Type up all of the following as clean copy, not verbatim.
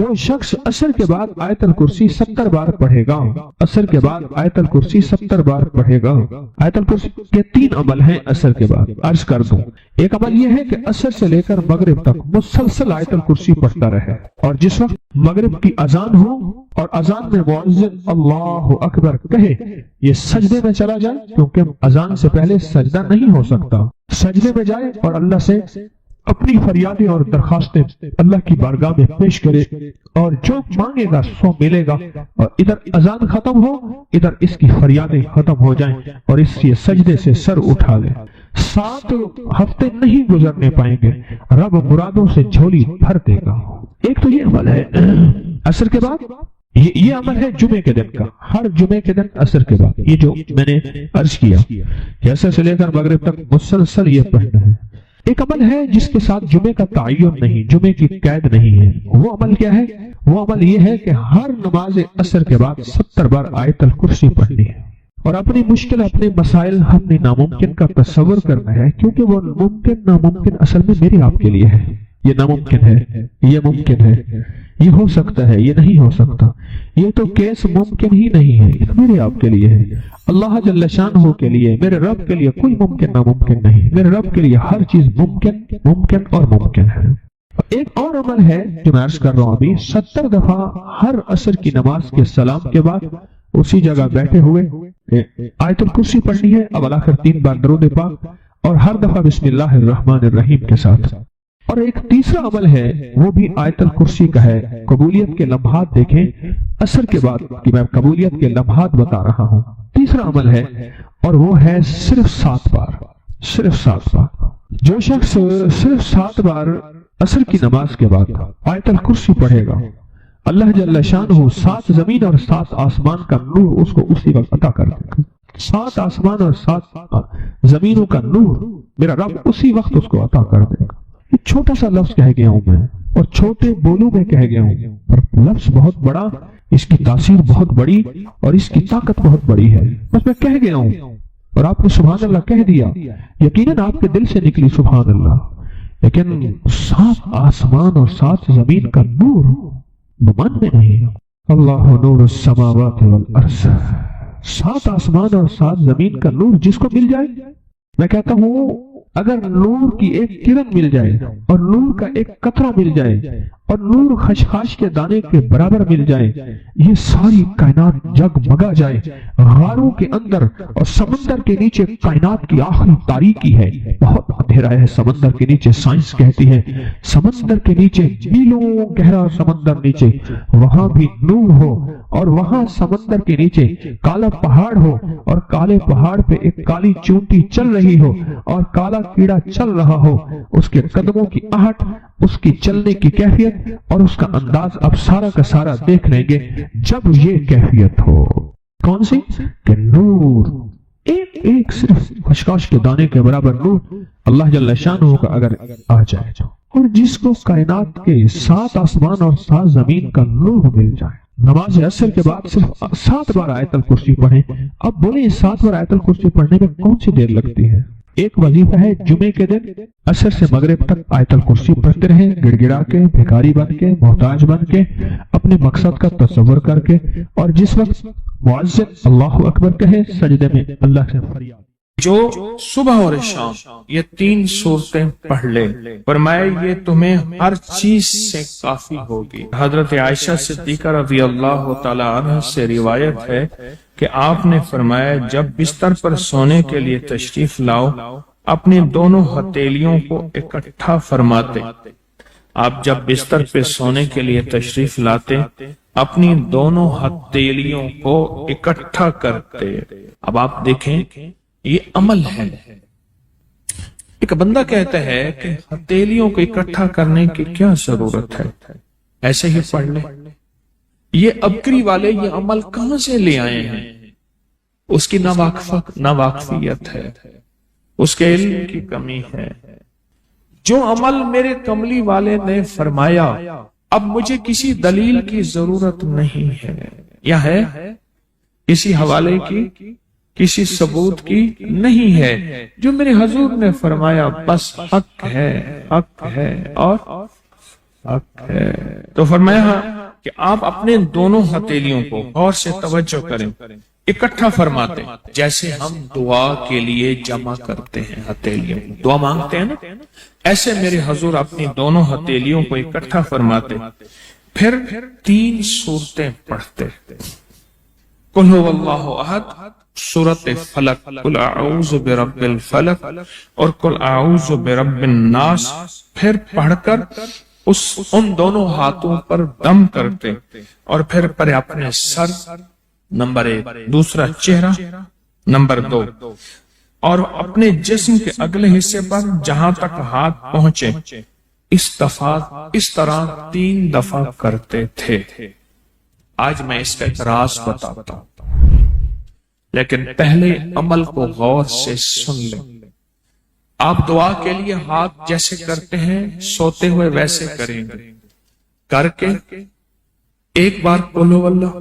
جو شخص عصر کے بعد آیت الکرسی 70 بار پڑھے گا، عصر کے بعد آیت الکرسی 70 بار پڑھے گا۔ آیت الکرسی کے 3 عمل ہیں عصر کے بعد، عرض کر دوں۔ ایک عمل یہ ہے کہ عصر سے لے کر مغرب تک مسلسل آیت الکرسی پڑھتا رہے، اور جس وقت مغرب کی اذان ہو اور اذان میں مؤذن اللہ اکبر کہے، یہ سجدے میں چلا جائے، کیونکہ اذان سے پہلے سجدہ نہیں ہو سکتا، سجدے میں جائے اور اللہ سے اپنی فریادیں اور درخواستیں اللہ کی بارگاہ میں پیش کرے، اور جو مانگے گا سو ملے گا، اور ادھر اذان ختم ہو، ادھر اس کی فریادیں ختم ہو جائیں، اور اس کے سجدے سے سر اٹھا لے۔ 7 ہفتے نہیں گزرنے پائیں گے، رب مرادوں سے جھولی بھر دے گا۔ ایک تو یہ عمل ہے عصر کے بعد، یہ عمل ہے جمعے کے دن کا، ہر جمعے کے دن عصر کے بعد، یہ جو میں نے عرض کیا کہ عصر سے لے کر مغرب تک مسلسل یہ پڑھنا ہے۔ ایک عمل ہے جس کے ساتھ جمعے کا تعین نہیں، جمعے کی قید نہیں ہے۔ وہ عمل کیا ہے؟ وہ عمل یہ ہے کہ ہر نماز عصر کے بعد 70 بار آیت الکرسی پڑھنی ہے، اور اپنی مشکل، اپنے مسائل، اپنے ناممکن کا تصور کرنا ہے، کیونکہ وہ ممکن ناممکن اصل میں میرے آپ کے لیے ہے۔ یہ ناممکن ہے، یہ ممکن ہے، یہ ہو سکتا ہے، یہ نہیں ہو سکتا، یہ تو کیس ممکن ہی نہیں ہے، یہ میرے آپ کے لیے ہے۔ اللہ جل شانہ کے لیے، میرے رب کے لیے کوئی ممکن ناممکن نہیں، میرے رب کے لیے ہر چیز ممکن اور ممکن ہے۔ ایک اور عمل ہے جو میں عرض کر رہا ہوں ابھی، 70 دفعہ ہر عصر کی نماز کے سلام کے بعد اسی جگہ بیٹھے ہوئے آیت الکرسی پڑھنی ہے، اب آخر 3 بار درود پاک، اور ہر دفعہ بسم اللہ الرحمن الرحیم کے ساتھ۔ اور ایک تیسرا عمل ہے، وہ بھی آیت الکرسی کا ہے۔ قبولیت کے لمحات دیکھیں، عصر کے بعد کہ میں قبولیت کے لمحات بتا رہا ہوں۔ تیسرا عمل ہے، اور وہ ہے صرف 7 بار، صرف 7 بار۔ جو شخص صرف 7 بار عصر کی نماز کے بعد آیت الکرسی پڑھے گا، اللہ جل شانہ 7 زمین اور 7 آسمان کا نور اس کو اسی وقت عطا کر دے گا۔ 7 آسمان اور 7 زمینوں کا نور میرا رب اسی وقت اس کو عطا کر دے گا۔ یہ چھوٹا سا لفظ کہہ گیا ہوں میں، اور چھوٹے بولوں میں کہہ گیا ہوں، پر لفظ بہت بڑا، اس کی تاثیر بہت بڑی، اور اس کی طاقت بہت بڑی ہے۔ بس میں کہہ گیا ہوں اور آپ نے سبحان اللہ کہہ دیا، یقیناً آپ کے دل سے نکلی سبحان اللہ، لیکن 7 آسمان اور 7 زمین کا نور گمان میں نہیں۔ اللہ نور السماوات والارض، 7 آسمان اور 7 زمین کا نور جس کو مل جائے، میں کہتا ہوں اگر نور کی ایک کرن مل جائے، اور نور کا ایک قطرہ مل جائے، اور نور خشخاش کے دانے کے برابر مل جائے، یہ ساری کائنات جگمگا جائے۔ غاروں کے اندر اور سمندر کے نیچے کائنات کی آخری تاریکی ہے، بہت اندھیرا ہے سمندر کے نیچے، سائنس کہتی ہے سمندر کے نیچے میلوں گہرا سمندر نیچے، وہاں بھی نور ہو، اور وہاں سمندر کے نیچے کالا پہاڑ ہو، اور کالے پہاڑ پہ ایک کالی چونٹی چل رہی ہو، اور کالا کیڑا چل رہا ہو، اس کے قدموں کی آہٹ، اس کی چلنے کی کیفیت اور اس کا انداز اب سارا کا سارا دیکھ لیں گے جب یہ کیفیت ہو۔ کون سی؟ کہ نور، ایک صرف خشخاش کے دانے کے برابر نور اللہ جل شانہ کا اگر آ جائے، اور جس کو کائنات کے 7 آسمان اور 7 زمین کا نور مل جائے۔ نماز عصر کے بعد صرف 7 بار آیت الکرسی پڑھیں۔ اب بولیں 7 بار آیت الکرسی پڑھنے میں کون سی دیر لگتی ہے؟ ایک وظیفہ ہے جمعے کے دن عصر سے مغرب تک آیت الکرسی پڑھتے رہیں، گڑ گڑا کے، بھکاری بن کے، محتاج بن کے، اپنے مقصد کا تصور کر کے، اور جس وقت مؤذن اللہ اکبر کہے سجدے میں اللہ سے فریاد۔ جو صبح اور شام یہ 3 صورتیں پڑھ لے، فرمائے یہ تمہیں ہر چیز سے کافی ہوگی۔ حضرت عائشہ صدیقہ رضی اللہ تعالی عنہ سے روایت ہے کہ آپ نے فرمایا جب بستر پر سونے کے لیے تشریف لاؤ، اپنی دونوں ہتھیلیوں کو اکٹھا فرماتے۔ آپ جب بستر پہ سونے کے لیے تشریف لاتے، اپنی دونوں ہتھیلیوں کو اکٹھا کرتے۔ اب آپ دیکھیں یہ عمل ہے۔ ایک بندہ کہتا ہے کہ ہتھیلیوں کو اکٹھا کرنے کی کیا ضرورت ہے، ایسے ہی پڑھ لیں۔ یہ ابکری والے یہ عمل کہاں سے لے آئے ہیں؟ اس کی ناواقفیت ہے، اس کے علم کی کمی ہے۔ جو عمل میرے کملی والے نے فرمایا، اب مجھے کسی دلیل کی ضرورت نہیں ہے، یا ہے کسی حوالے کی، کسی ثبوت کی نہیں ہے۔ جو میرے حضور نے فرمایا بس حق ہے، حق ہے، اور تو فرمایا کہ آپ اپنے دونوں ہتھیلیوں کو غور سے توجہ کریں، اکٹھا فرماتے ہیں جیسے ہم دعا کے لیے جمع کرتے ہیں ہتھیلیوں کو، دعا مانگتے ہیں نا، ایسے میرے حضور اپنی دونوں ہتھیلیوں کو اکٹھا فرماتے، پھر 3 سورتیں پڑھتے، قل هو اللہ احد، سورت فلق، قل اعوذ برب الفلق اور قل اعوذ برب الناس، پھر پڑھ کر ان دونوں ہاتھوں پر دم کرتے اور پھر پر اپنے سر، نمبر 1، دوسرا چہرہ، نمبر 2، اور اپنے جسم کے اگلے حصے پر جہاں تک ہاتھ پہنچے اس طرح 3 دفعہ کرتے تھے۔ آج میں اس کا ایک راز بتاتا ہوں، لیکن پہلے عمل کو غور سے سن لیں۔ آپ دعا کے لیے ہاتھ جیسے کرتے ہیں سوتے ہوئے ویسے کریں گے، کر کے ایک بار قل هو اللہ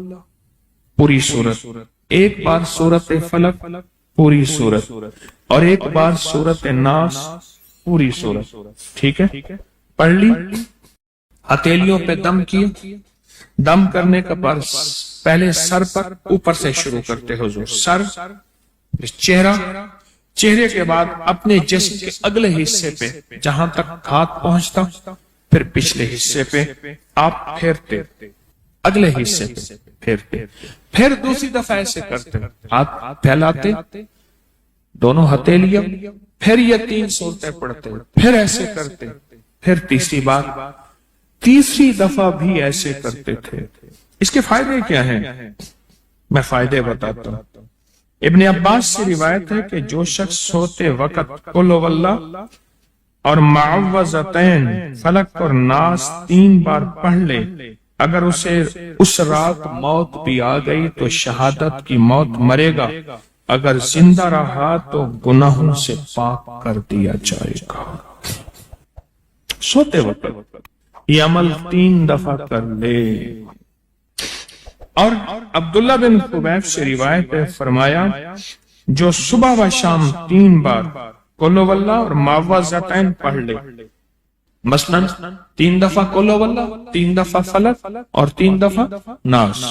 پوری سورت، ایک بار سورت فلق پوری سورت، اور ایک بار سورت ناس پوری سورت، ٹھیک ہے؟ پڑھ لی، ہتھیلیوں پہ دم کیے، دم کرنے کا پر پہلے سر پر اوپر سے شروع کرتے حضور، سر، چہرہ، چہرے کے بعد اپنے جسم کے اگلے حصے پہ جہاں تک ہاتھ پہنچتا، پھر پچھلے حصے پہ آپ پھیرتے، اگلے حصے پہ پھیرتے، پھر دوسری دفعہ ایسے کرتے، ہاتھ پھیلاتے، دونوں ہتھیلیاں، پھر یہ 3 سورتیں پڑھتے، پھر ایسے کرتے، پھر تیسری دفعہ بھی ایسے کرتے تھے۔ اس کے فائدے کیا ہیں؟ میں فائدے بتاتا ہوں۔ ابن عباس سے روایت ہے کہ جو شخص سوتے وقت قل هو اللہ اور معوذتین فلق اور ناس 3 بار پڑھ لے، اگر اسے اس رات موت بھی آ گئی تو شہادت کی موت مرے گا، اگر زندہ رہا تو گناہوں سے پاک کر دیا جائے گا۔ سوتے وقت یہ عمل 3 دفعہ کر لے۔ اور عبداللہ بن خبیب سے روایت ہے، فرمایا جو صبح و شام 3 بار قل هو اللہ اور معوذتین پڑھ لے، مثلا 3 دفعہ قل هو اللہ، 3 دفعہ فلق اور 3 دفعہ ناس،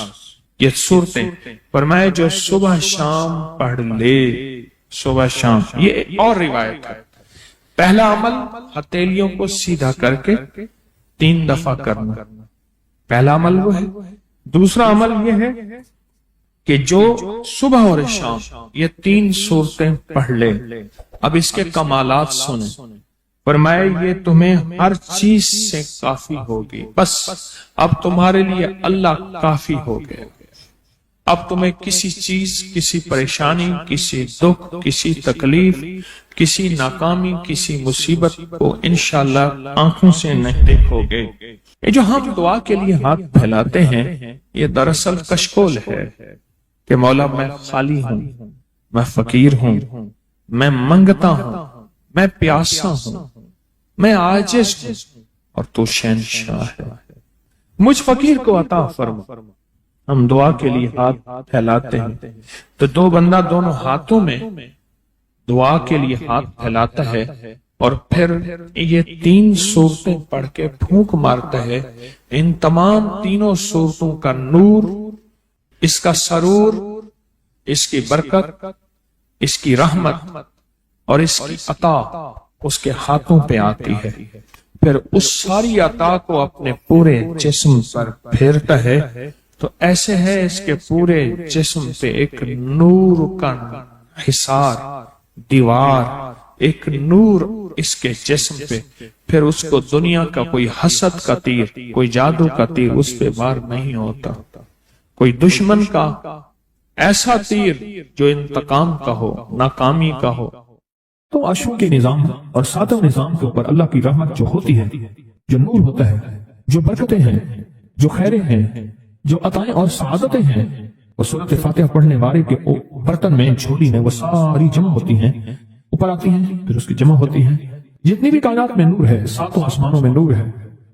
یہ صورتیں، فرمایا جو صبح شام پڑھ لے، صبح شام۔ یہ اور روایت ہے، پہلا عمل ہتھیلیوں کو سیدھا کر کے 3 دفعہ کرنا، پہلا عمل وہ ہے۔ دوسرا عمل یہ ہے کہ جو صبح اور شام یہ 3 صورتیں پڑھ لے۔ اب اس کے کمالات سنیں، فرمایا یہ تمہیں ہر چیز سے کافی ہوگی، بس اب تمہارے لیے اللہ کافی ہو گئے، اب تمہیں کسی چیز، کسی پریشانی، کسی دکھ، کسی تکلیف، کسی ناکامی، کسی مصیبت کو انشاءاللہ آنکھوں سے نہیں دیکھو گے۔ یہ جو ہم دعا کے لیے ہاتھ پھیلاتے ہیں یہ دراصل کشکول ہے کہ مولا میں خالی ہوں، میں فقیر ہوں، میں منگتا ہوں، میں پیاسا ہوں، میں عاجز ہوں، اور تو شہنشاہ ہے، مجھ فقیر کو عطا فرما۔ ہم دعا کے لیے ہاتھ پھیلاتے ہیں تو 2 بندہ دونوں ہاتھوں میں دعا کے لیے ہاتھ پھیلاتا ہے اور پھر یہ 3 صورتیں پڑھ کے پھونک مارتا ہے، ان تمام 3 صورتوں کا نور، اس کا سرور، اس کی برکت، اس کی رحمت اور اس کی عطا اس کے ہاتھوں پہ آتی ہے، پھر اس ساری عطا کو اپنے پورے جسم پر پھیرتا ہے تو ایسے ہے اس کے پورے جسم پہ ایک نور کا حصار، دیوار، ایک نور اس کے جسم پہ، پھر اس کو دنیا کا کوئی حسد کا تیر، کوئی جادو کا تیر اس پہ وار نہیں ہوتا، کوئی دشمن کا ایسا تیر جو انتقام کا ہو، ناکامی کا ہو۔ تو عرشوں کے نظام اور 7 نظام کے اوپر اللہ کی رحمت جو ہوتی ہے، جو نور ہوتا ہے، جو برکتیں ہیں، جو خیریں ہیں، جو عطائیں اور سعادتیں ہیں، وہ سورۃ فاتحہ پڑھنے والے کے برتن میں، جھولی میں وہ ساری جمع ہوتی ہیں، اوپر آتی ہیں، پھر اس کی جمع ہوتی ہیں۔ جتنی بھی کائنات میں نور ہے، 7 آسمانوں میں نور ہے،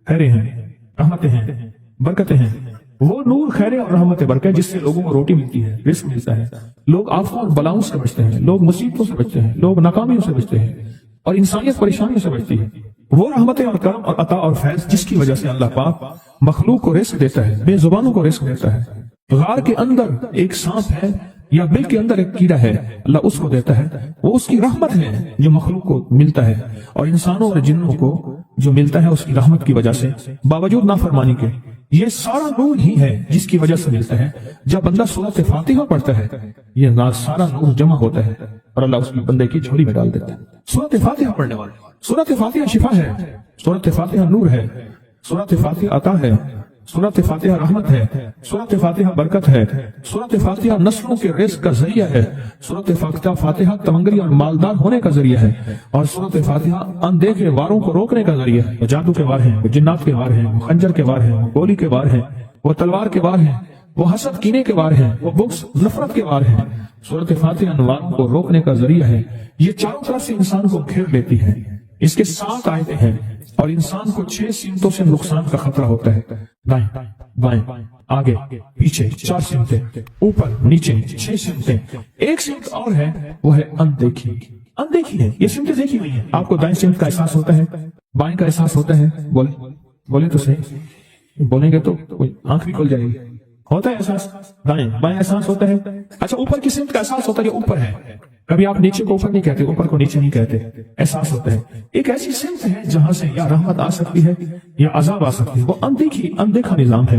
خیریں ہیں، رحمتیں ہیں، برکتیں ہیں، وہ نور، خیریں اور رحمت برکت جس سے لوگوں کو روٹی ملتی ہے، رزق ملتا ہے، لوگ آفتوں اور بلاؤں سے بچتے ہیں، لوگ مصیبتوں سے بچتے ہیں، لوگ ناکامیوں سے بچتے ہیں، اور انسانیت پریشانیوں سے بچتی ہے۔ وہ رحمت اور کرم اور عطا اور فیض جس کی وجہ سے اللہ پاک مخلوق کو رزق دیتا ہے، بے زبانوں کو رزق دیتا ہے۔ غار کے اندر ایک سانپ ہے یا بل کے اندر ایک کیڑا ہے، اللہ اس کو دیتا ہے، وہ اس کی رحمت ہے جو مخلوق کو ملتا ہے، اور انسانوں اور جنوں کو جو ملتا ہے اس کی رحمت کی وجہ سے باوجود نافرمانی کے۔ یہ سارا نور ہی ہے جس کی وجہ سے ملتا ہے۔ جب بندہ سورۃ فاتحہ پڑھتا ہے یہ سارا نور جمع ہوتا ہے اور اللہ اس کی بندے کی جھولی میں ڈال دیتا ہے۔ سورۃ فاتحہ پڑھنے والے، سورۃ فاتحہ شفا ہے، سورۃ فاتحہ نور ہے، سورۃ فاتحہ عطا ہے، سورۃ فاتحہ رحمت ہے، سورۃ فاتحہ برکت ہے، سورۃ فاتحہ نسلوں کے رزق کا ذریعہ ہے، سورۃ فاتحہ تمنگری اور مالدار ہونے کا ذریعہ ہے، اور سورۃ فاتحہ اندیکھے واروں کو روکنے کا ذریعہ ہے۔ وہ جادو کے وار ہیں، وہ جنات کے وار ہیں، وہ خنجر کے وار ہیں، وہ گولی کے وار ہیں، وہ تلوار کے وار ہیں، وہ حسد کینے کے وار ہیں، وہ بغض نفرت کے وار ہیں۔ سورۃ فاتحہ انوار کو روکنے کا ذریعہ ہے۔ یہ چاروں طرف سے انسان کو گھیر لیتی ہے۔ اس کے 7 آیتیں ہیں اور انسان کو 6 سمتوں سے نقصان کا خطرہ ہوتا ہے، دائیں بائیں آگے پیچھے 4 سمتیں، اوپر نیچے 6 سمتیں۔ ایک سمت اور ہے، وہ ہے اندیکھی۔ اندیکھی ہے، یہ سمتیں دیکھی ہوئی ہیں۔ آپ کو دائیں سمت کا احساس ہوتا ہے، بائیں کا احساس ہوتا ہے، بولے تو صحیح، بولیں گے تو آنکھ بھی کھل جائے گی۔ ہوتا ہے احساس، دائیں بائیں احساس ہوتا ہے۔ اچھا اوپر کی سمت کا احساس ہوتا ہے، یہ اوپر ہے۔ کبھی آپ نیچے کو اوپر نہیں کہتے، اوپر کو نیچے نہیں کہتے، احساس ہوتا ہے۔ ایک ایسی سمت ہے جہاں سے یا رحمت آ سکتی ہے یا عذاب آ سکتی ہے، وہ اندیکھا نظام ہے۔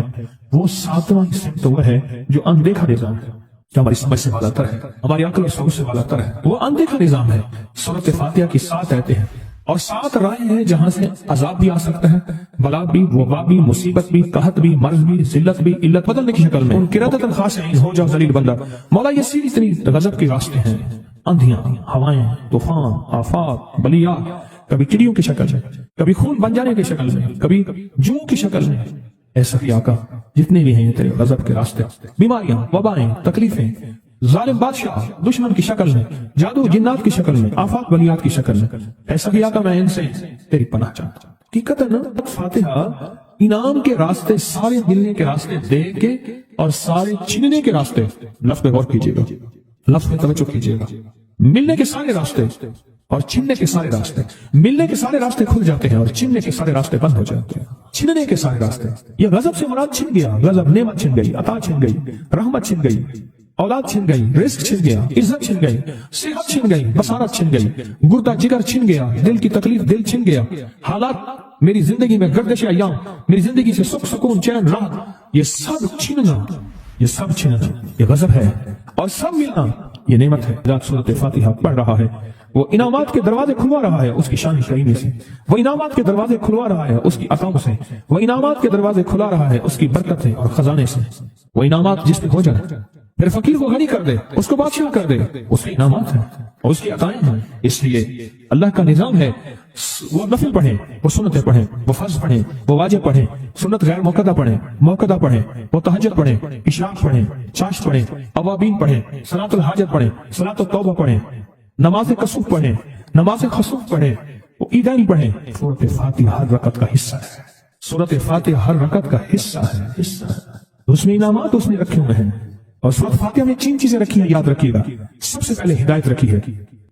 وہ 7واں سمت وہ ہے جو اندیکھا نظام ہے، جو ہماری سمجھ سے بالا تر ہے، ہماری عقل اور سوچ سے بالا تر ہے، وہ اندیکھا نظام ہے۔ سورۃ فاتحہ کی 7 آیتیں ہیں اور 7 راہیں ہیں جہاں سے عذاب بھی آ سکتا ہے، بلا بھی، وبا بھی، مصیبت بھی، قحط بھی، مرض بھی، ذلت بھی، علت بدلنے کی شکل میں۔ قرۃ خاصعین، ہو جاؤ ذلیل بندہ۔ مولا یہ سیدھی اتنی غضب کے راستے ہیں، اندھیاں، ہوائیں، طوفان، آفات، بلیات، کبھی چڑیوں کی شکل میں، کبھی خون بن جانے کی شکل میں، کبھی جو کی شکل میں۔ اے سخی آقا جتنے بھی ہیں یہ تیرے غضب کے راستے، بیماریاں، وبائیں، تکلیفیں، ظالم بادشاہ دشمن کی شکل میں، جادو جنات کی شکل میں، آفات بلیات کی شکل میں، اے سخی آقا میں ان سے تیری پناہ چاہتا ہوں۔ حقیقت فاتحہ انعام کے راستے، سارے ملنے کے راستے دے کے اور سارے چھیننے کے راستے، لفظ پہ غور کیجیے گا، لفظ پہ توجہ کیجیے گا۔ ملنے کے سارے راستے اور چھیننے کے سارے راستے، ملنے کے سارے راستے کھل جاتے ہیں اور چھیننے کے سارے راستے بند ہو جاتے ہیں۔ چھیننے کے سارے راستے، یہ غضب سے مراد چھن گیا، غضب نعمت چھن گئی، عطا چھن گئی، رحمت چھن گئی، اولاد چھن گئی، رزق چھن گیا، عزت چھن گئی، صحت چھن گئی، بصارت چھن گئی، گردہ جگر چھن گیا، دل کی تکلیف دل چھن گیا، حالات میری زندگی میں گردش ایام، میری زندگی سے سکھ سکون چین راحت، یہ سب چھننا، یہ سب چھننا یہ غضب ہے، اور سب ملنا یہ نعمت ہے۔ جب سورۃ فاتحہ پڑھ رہا ہے وہ انعامات کے دروازے کھلوا رہا ہے اس کی شان کریمی سے، وہ انعامات کے دروازے کھلوا رہا ہے اس کی عطاؤں سے، وہ انعامات کے دروازے کھلا رہا ہے اس کی برکت سے اور خزانے سے۔ وہ انعامات جس پہ ہو جائے، پھر فقیر کو غنی کر دے، اس کو بادشاہ کر دے، اس کے انعامات ہیں اور اس کی عطائیں ہیں۔ اس لیے اللہ کا نظام ہے، وہ نفل پڑھیں، وہ سنتیں پڑھیں، وہ فرض پڑھیں، وہ واجب پڑھیں، سنت غیر موقدہ پڑھیں، موقدہ پڑھیں، وہ تہجد پڑھیں، اشراق پڑھیں، چاشت پڑھیں، اوابین پڑھیں، صلاۃ الحاجت پڑھیں، صلاۃ التوبہ پڑھیں، نماز کسوف پڑھیں، نماز خسوف پڑھیں، وہ عیدین پڑھیں۔ سورۃ فاتحہ ہر رکعت کا حصہ ہے، سورۃ فاتحہ ہر رکعت کا حصہ ہے، اس میں انعامات اس نے رکھے ہوئے ہیں۔ اور سورۃ فاتحہ میں 3 چیزیں رکھی ہیں، یاد رکھیے گا۔ سب سے پہلے ہدایت رکھی ہے،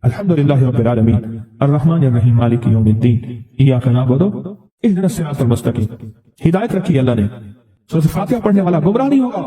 الحمدللہ رب العالمین الرحمن الرحیم مالک یوم الدین ایاک نعبد اهدنا الصراط المستقیم۔ ہدایت رکھی ہے اللہ نے۔ سورۃ فاتحہ پڑھنے والا گمراہ نہیں ہوگا،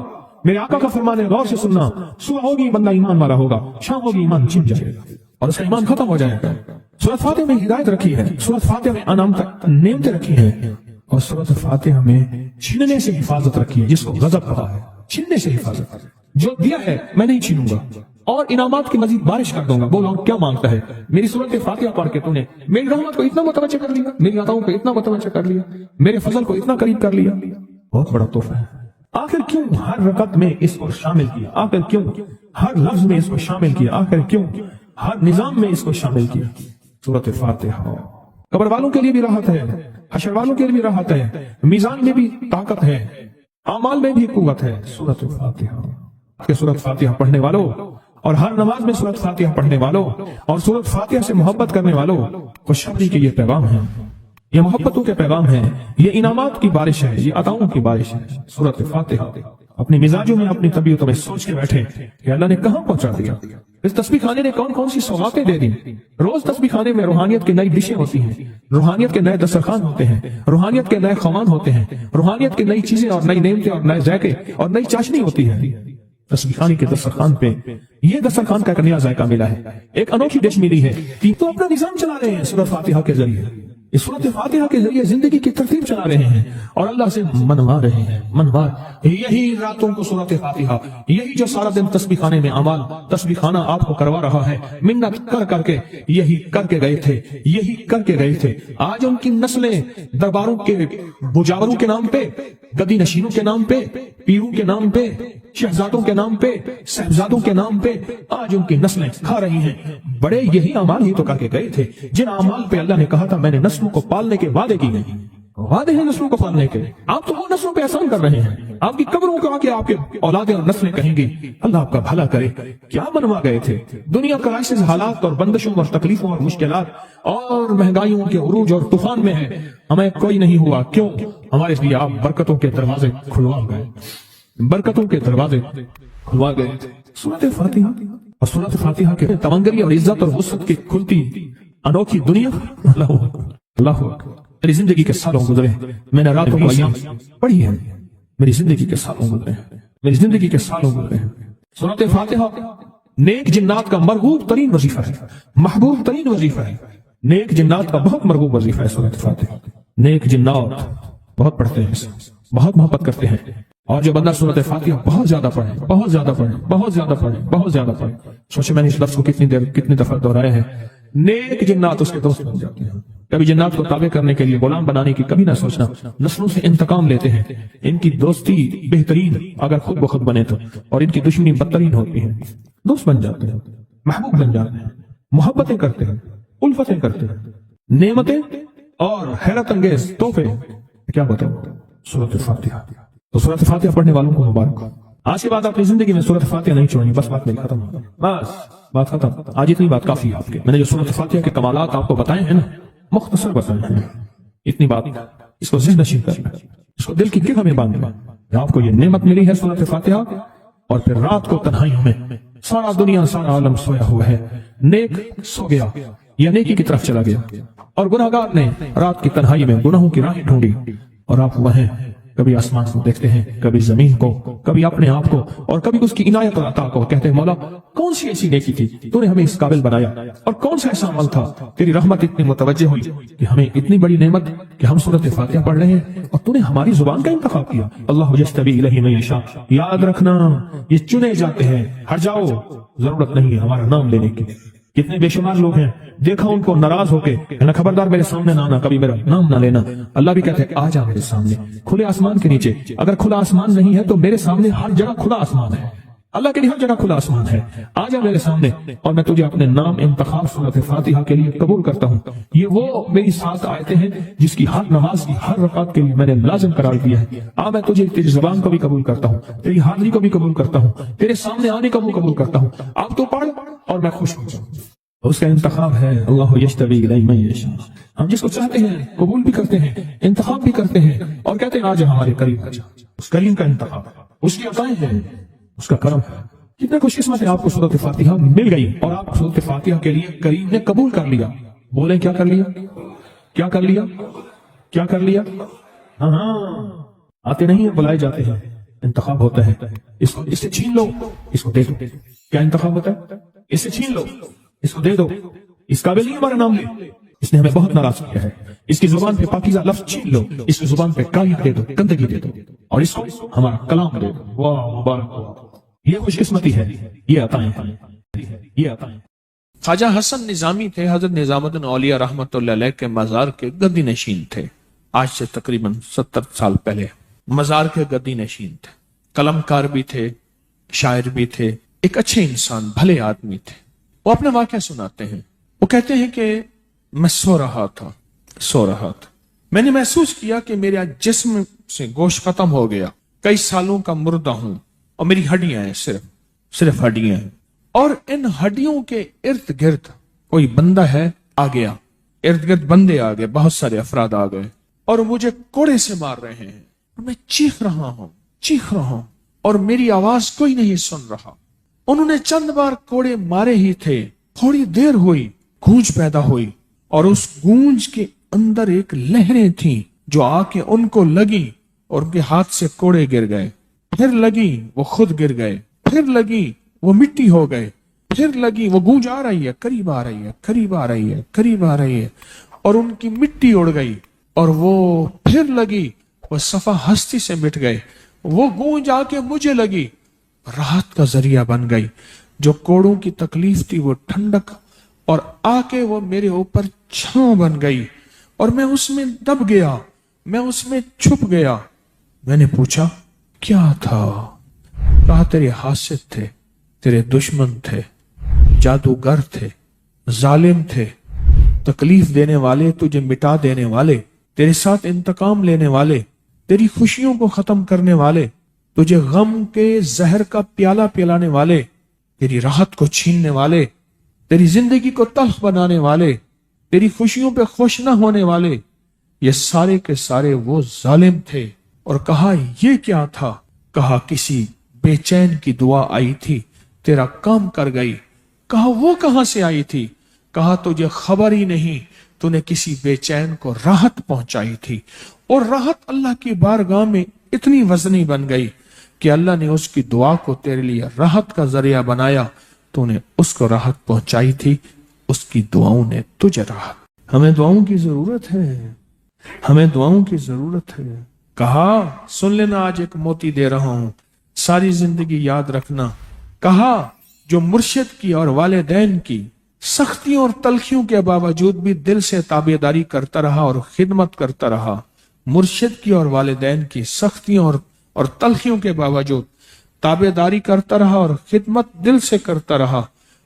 میرے آقا کا فرمان ہے غور سے سننا۔ صبح ہوگی بندہ ایمان والا ہوگا، شام ہوگی ایمان چھن جائے گا اور اس کا ایمان ختم ہو جائے گا۔ سورۃ فاتحہ میں ہدایت رکھی ہے، سورۃ فاتحہ میں انعام تک نعمتیں رکھی ہیں، اور سورۃ فاتحہ میں چھیننے سے حفاظت رکھی ہے، جس کو غضب کہا ہے، چھیننے سے حفاظت۔ جو دیا ہے میں نہیں چھینوں گا اور انعامات کی مزید بارش کر دوں گا۔ بولو کیا مانگتا ہے؟ میری سورۃ فاتحہ پڑھ کے تو نے میری رحمت کو اتنا متوجہ کر لیا، میری عطاؤں کو اتنا متوجہ کر لیا، میرے فضل کو اتنا قریب کر لیا، بہت بڑا تحفہ ہے۔ آخر کیوں ہر رکعت میں اس کو شامل کیا؟ آخر کیوں ہر لفظ میں اس کو شامل کیا؟ آخر کیوں ہر نظام میں اس کو شامل کیا؟ سورۃ فاتحہ قبر والوں کے لیے بھی راحت ہے، حشر والوں کے لیے بھی راحت ہے، میزان میں بھی طاقت ہے، اعمال میں بھی قوت ہے۔ سورۃ فاتحہ کہ سورۃ فاتحہ پڑھنے والوں اور ہر نماز میں سورۃ فاتحہ پڑھنے والوں اور سورۃ فاتحہ سے محبت کرنے والوں کو خوشخبری کے یہ پیغام ہے، یہ محبتوں کے پیغام ہے، یہ انعامات کی بارش ہے، یہ عطاؤں کی بارش ہے۔ سورۃ فاتحہ اپنی مزاجوں میں اپنی طبیعتوں میں سوچ کے بیٹھے کہ اللہ نے کہاں پہنچا دیا، اس تسبیح خانے نے کون کون سی سوغاتیں دے دی۔ روز تسبیح خانے میں روحانیت کی نئی ڈشیں ہوتی ہیں، روحانیت کے نئے دسترخوان ہوتے ہیں، روحانیت کے نئے خوان ہوتے ہیں، روحانیت کی نئی چیزیں اور نئی نعمتیں اور نئے ذائقے اور نئی چاشنی ہوتی ہے۔ تسبیح خانی کے دسترخوان پہ یہ دسترخوان کا ایک نیا ذائقہ ملا ہے، ایک انوکھی ڈش ملی ہے۔ تو اپنا نظام چلا رہے ہیں سورۃ فاتحہ کے ذریعے، اس سورۃ فاتحہ کے ذریعے زندگی کی ترتیب چلا رہے ہیں اور اللہ سے منوا رہے ہیں، منوا۔ یہی راتوں کو سورۃ فاتحہ، یہی جو سارا دن تسبیح خانے میں اعمال تسبیح خانہ آپ کو کروا رہا ہے، منت کر کر کے یہی کر کے گئے تھے، یہی کر کے گئے تھے۔ آج ان کی نسلیں درباروں کے بجاوروں کے نام پہ، گدی نشینوں کے نام پہ، پیروں کے نام پہ، شہزادوں کے نام پہ، صاحبزادوں کے نام پہ آج ان کی نسلیں کھا رہی ہیں۔ بڑے یہی اعمال ہی تو کر کے گئے تھے جن اعمال پہ اللہ نے کہا تھا میں نے نسلوں کو پالنے کے وعدے کیے ہیں، وعدے ہیں نسلوں کو پالنے کے۔ آپ تو وہ نسلوں پہ احسان کر رہے ہیں، آپ کی قبروں کو آ کے آپ کے اولادیں اور نسلیں کہیں گی اللہ آپ کا بھلا کرے۔ کیا بنوا گئے تھے؟ دنیا کرائسس حالات اور بندشوں اور تکلیفوں اور مشکلات اور مہنگائیوں کے عروج اور طوفان میں ہے، ہمیں کوئی نہیں ہوا۔ کیوں؟ ہمارے لیے آپ برکتوں کے دروازے کھلوا گئے، برکتوں کے دروازے کھلوا گئے۔ سورۃ فاتحہ اور سورۃ فاتحہ کے تمنگری اور عزت اور وسعت کی کھلتی انوکھی دنیا۔ اللہ اللہ میری زندگی کے سالوں گزرے، میں نے راتوں کو ایام پڑھی ہے، میری زندگی کے سالوں گزرے، میری زندگی کے سالوں گزرے۔ سورۃ فاتحہ نیک جنات کا مرغوب ترین وظیفہ ہے، محبوب ترین وظیفہ ہے، نیک جنات کا بہت مرغوب وظیفہ ہے سورۃ فاتحہ۔ نیک جنات بہت پڑھتے ہیں، بہت محبت کرتے ہیں، اور جو بندہ سورۃ فاتحہ بہت زیادہ پڑھے، بہت زیادہ پڑھے، بہت زیادہ پڑھے، بہت زیادہ پڑھے، سوچے میں نے اس لفظ کو کتنی دفعہ دہرایا ہے، نیک جنات اس کے دوست بن جاتے ہیں۔ کبھی جنات کو تابع کرنے کے لیے غلام بنانے کی کبھی نہ سوچنا، نسلوں سے انتقام لیتے ہیں، ان کی دوستی بہترین اگر خود بخود بنے تو، اور ان کی دشمنی بدترین ہوتی ہے۔ دوست بن جاتے ہیں، محبوب بن جاتے ہیں، محبتیں کرتے ہیں، الفتیں کرتے ہیں، نعمتیں اور حیرت انگیز تحفے کیا بتاؤ سورۃ فاتحہ۔ تو سورۃ فاتحہ پڑھنے والوں کو مبارک۔ آج کے بعد اپنی زندگی میں سورۃ فاتحہ نہیں چھوڑنی، بس بات میری ختم، بس بات ختم۔ آج اتنی بات کافی ہے آپ کے، میں نے جو سورۃ فاتحہ کے کمالات آپ کو بتائے ہیں نا، مختصر بتائے ہیں، اتنی بات اس کو ذہن نشین کرنا، اس کو دل کی گرہ میں باندھنا۔ آپ کو یہ نعمت ملی ہے سورۃ فاتحہ، اور پھر رات کو تنہائیوں میں سارا دنیا سارا عالم سویا ہوا ہے، نیک سو گیا یا نیکی کی طرف چلا گیا، اور گناہگار نے رات کی تنہائی میں گناہوں کی راہیں ڈھونڈی، اور آپ وہیں کبھی آسمان کو دیکھتے ہیں، کبھی زمین کو، کبھی اپنے آپ کو، اور کبھی اس کی عنایت اور عطا کو، کہتے ہیں مولا کون سی ایسی نیکی تھی تو نے ہمیں اس قابل بنایا، اور کون سا ایسا عمل تھا تیری رحمت اتنی متوجہ ہوئی کہ ہمیں اتنی بڑی نعمت کہ ہم سورۃ فاتحہ پڑھ رہے ہیں اور تو نے ہماری زبان کا انتخاب کیا۔ اللہ یجتبی الیہ من یشاء، یاد رکھنا یہ چنے جاتے ہیں، ہٹ جاؤ، ضرورت نہیں ہے ہمارا نام لینے کی۔ کتنے بے شمار لوگ ہیں، دیکھا ان کو ناراض ہو کے کہنا خبردار میرے سامنے نہ آنا، کبھی میرا نام نہ لینا۔ اللہ بھی کہتے ہیں آ جا میرے سامنے، کھلے آسمان کے نیچے۔ اگر کھلا آسمان نہیں ہے تو میرے سامنے ہر جگہ کھلا آسمان ہے، اللہ کے لیے ہر جگہ کھلا آسمان ہے۔ آ جا میرے سامنے اور میں تجھے اپنے نام انتخاب سورۃ فاتحہ کے لیے قبول کرتا ہوں۔ یہ وہ میری 7 آیتیں ہیں جس کی ہر نماز کی ہر رکعت کے لیے میں نے لازم قرار دیا ہے۔ میں تجھے تیری زبان کو بھی قبول کرتا ہوں، تیری حاضری کو بھی قبول کرتا ہوں، تیرے سامنے آنے کو بھی قبول کرتا ہوں۔ آپ تو پڑھ اور میں خوش ہو جاؤں۔ اس کا انتخاب ہے اللہ یجتبی الیہ من یشاء۔ ہم جس کو چاہتے ہیں قبول بھی کرتے ہیں، انتخاب بھی کرتے ہیں، اور کہتے ہیں آج ہمارے قریب آ جا۔ اس کریم کا انتخاب، اس کی عطائیں ہیں، اس کا کرم ہے۔ کتنے خوش قسمت ہے آپ کو سورۃ فاتحہ مل گئی اور آپ سورۃ فاتحہ کے لیے کریم نے قبول کر لیا۔ بولیں کیا کر لیا؟ کیا کر لیا؟ کیا کر لیا؟ ہاں آتے نہیں ہیں، بلائے جاتے ہیں۔ انتخاب ہوتا ہے، اس سے چھین لو، اس کو دے دو۔ کیا انتخاب ہوتا ہے؟ اس سے چھین لو، اس کو دے دو۔ اس قابل نہیں ہمارا نام لے، اس نے ہمیں بہت ناراض کیا ہے۔ اس کی زبان پہ پاکیزہ لفظ چھین لو، اس کی زبان پہ کالیاں دے دو، گندگی دے دو، اور اس کو ہمارا کلام دے دو۔ واہ مبارک، یہ خوش قسمتی ہے، یہ عطائیں ہیں، یہ عطائیں۔ خواجہ حسن نظامی تھے، حضرت نظام الدین اولیاء رحمۃ اللہ علیہ کے مزار کے گدی نشین تھے۔ آج سے تقریباً 70 سال پہلے مزار کے گدی نشین تھے، قلم کار بھی تھے، شاعر بھی تھے، ایک اچھے انسان، بھلے آدمی تھے۔ وہ اپنے واقعہ سناتے ہیں، وہ کہتے ہیں کہ میں سو رہا تھا، میں نے محسوس کیا کہ میرے جسم سے گوشت ختم ہو گیا، کئی سالوں کا مردہ ہوں، اور میری ہڈیاں ہیں، صرف ہڈیاں ہیں، اور ان ہڈیوں کے ارد گرد کوئی بندہ ہے آ گیا، ارد گرد بندے آ گئے، بہت سارے افراد آ گئے، اور مجھے کوڑے سے مار رہے ہیں، اور میں چیخ رہا ہوں، اور میری آواز کوئی نہیں سن رہا۔ انہوں نے چند بار کوڑے مارے ہی تھے، تھوڑی دیر ہوئی، گونج پیدا ہوئی، اور اس گونج کے اندر ایک لہریں تھیں جو آ کے ان کو لگی اور ان کے ہاتھ سے کوڑے گر گئے، پھر لگی وہ خود گر گئے، پھر لگی وہ مٹی ہو گئے، پھر لگی وہ گونج آ رہی ہے، قریب آ رہی ہے، قریب آ رہی ہے، قریب آ رہی ہے، اور ان کی مٹی اڑ گئی، اور وہ پھر لگی وہ صفا ہستی سے مٹ گئے، وہ گونج آ کے مجھے لگی، راحت کا ذریعہ بن گئی، جو کوڑوں کی تکلیف تھی وہ ٹھنڈک، اور آ کے وہ میرے اوپر چھاؤں بن گئی، اور میں اس میں دب گیا، میں اس میں چھپ گیا۔ میں نے پوچھا کیا تھا؟ کہا تیرے حاسد تھے، تیرے دشمن تھے، جادوگر تھے، ظالم تھے، تکلیف دینے والے، تجھے مٹا دینے والے، تیرے ساتھ انتقام لینے والے، تیری خوشیوں کو ختم کرنے والے، تجھے غم کے زہر کا پیالہ پلانے والے، تیری راحت کو چھیننے والے، تیری زندگی کو تلخ بنانے والے، تیری خوشیوں پہ خوش نہ ہونے والے، یہ سارے کے سارے وہ ظالم تھے۔ اور کہا یہ کیا تھا؟ کہا کسی بے چین کی دعا آئی تھی، تیرا کام کر گئی۔ کہا وہ کہاں سے آئی تھی؟ کہا تجھے خبر ہی نہیں، تو نے کسی بے چین کو راحت پہنچائی تھی، اور راحت اللہ کی بارگاہ میں اتنی وزنی بن گئی کہ اللہ نے اس کی دعا کو تیرے لیے راحت کا ذریعہ بنایا، تو نے اس کو راحت پہنچائی تھی، اس کی دعاؤں نے تجھے راحت۔ ہمیں دعاؤں کی ضرورت ہے، ہمیں دعاؤں کی ضرورت ہے۔ کہا سن لینا، آج ایک موتی دے رہا ہوں، ساری زندگی یاد رکھنا۔ کہا جو مرشد کی اور والدین کی سختیوں اور تلخیوں کے باوجود بھی دل سے تابعداری کرتا رہا اور خدمت کرتا رہا، مرشد کی اور والدین کی سختیوں اور تلخیوں کے باوجود تابعداری کرتا رہا اور خدمت دل سے کرتا رہا،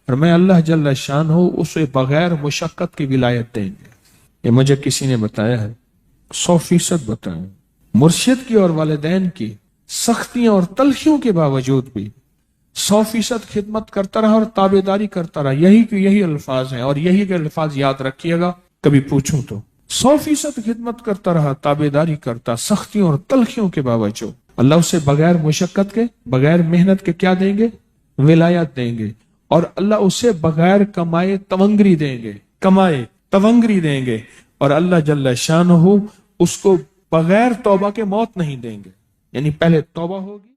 اور میں اللہ جل شانہ اسے بغیر مشقت کی ولایت دیں گے۔ یہ مجھے کسی نے بتایا ہے، 100% بتایا۔ مرشد کی اور والدین کی سختیوں اور تلخیوں کے باوجود بھی 100% خدمت کرتا رہا اور تابعداری کرتا رہا۔ یہی الفاظ ہیں، اور یہی کے الفاظ یاد رکھیے گا کبھی پوچھوں تو۔ 100% خدمت کرتا رہا، تابعداری کرتا، سختیوں اور تلخیوں کے باوجود۔ اللہ اسے بغیر مشقت کے، بغیر محنت کے کیا دیں گے؟ ولایت دیں گے۔ اور اللہ اسے بغیر کمائے تونگری دیں گے، کمائے تونگری دیں گے۔ اور اللہ جل شانہ اس کو بغیر توبہ کے موت نہیں دیں گے، یعنی پہلے توبہ ہوگی۔